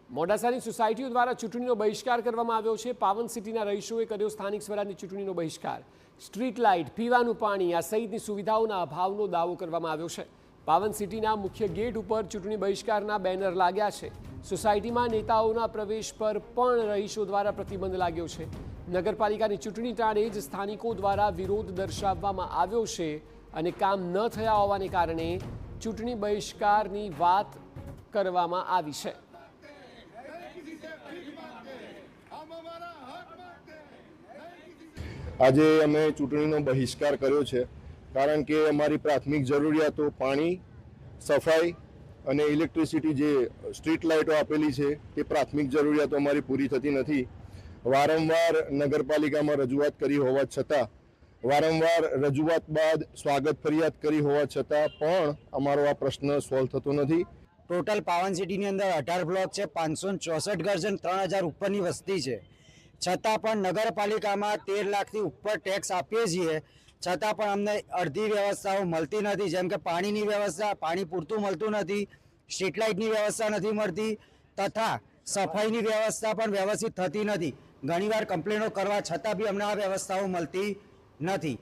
મોડાસાની સોસાયટીઓ દ્વારા ચૂંટણીનો બહિષ્કાર કરવામાં આવ્યો છે। પાવન સિટીના રહીશોએ કર્યો સ્થાનિક સ્વરાજની ચૂંટણીનો બહિષ્કાર। સ્ટ્રીટ લાઇટ, પીવાનું પાણી આ સહિતની સુવિધાઓના અભાવનો દાવો કરવામાં આવ્યો છે। પાવન સિટીના મુખ્ય ગેટ ઉપર ચૂંટણી બહિષ્કારના બેનર લાગ્યા છે। સોસાયટીમાં નેતાઓના પ્રવેશ પર પણ રહીશો દ્વારા પ્રતિબંધ લાગ્યો છે। નગરપાલિકાની ચૂંટણી ટાળે જ સ્થાનિકો દ્વારા વિરોધ દર્શાવવામાં આવ્યો છે અને કામ ન થયા હોવાને કારણે ચૂંટણી બહિષ્કારની વાત કરવામાં આવી છે। આજે અમે ચૂંટણીનો બહિષ્કાર કર્યો છે કારણ કે અમારી પ્રાથમિક જરૂરિયાતો પાણી, સફાઈ અને ઇલેક્ટ્રિસિટી જે સ્ટ્રીટ લાઇટો આપેલી છે તે પ્રાથમિક જરૂરિયાતો અમારી પૂરી થતી નથી। વારંવાર નગરપાલિકામાં રજૂઆત કરી હોવા છતાં વારંવાર રજૂઆત બાદ સ્વાગત ફરિયાદ કરી હોવા છતાં પણ અમારો આ પ્રશ્ન સોલ્વ થતો નથી। ટોટલ પાવન સિટીની અંદર 18 બ્લોક છે, 564 ઘર છે, 3000 ઉપરની વસ્તી છે। છતાં પણ નગરપાલિકામાં 13 લાખથી ઉપર ટેક્સ આપીએ છીએ છતાં પણ અમને અડધી વ્યવસ્થાઓ મળતી નથી, જેમ કે પાણીની વ્યવસ્થા, પાણી પૂરતું મળતું નથી, સ્ટ્રીટ લાઇટની વ્યવસ્થા નથી મળતી તથા સફાઈની વ્યવસ્થા પણ વ્યવસ્થિત થતી નથી। ઘણીવાર કમ્પ્લેનો કરવા છતાં બી અમને આ વ્યવસ્થાઓ મળતી નથી।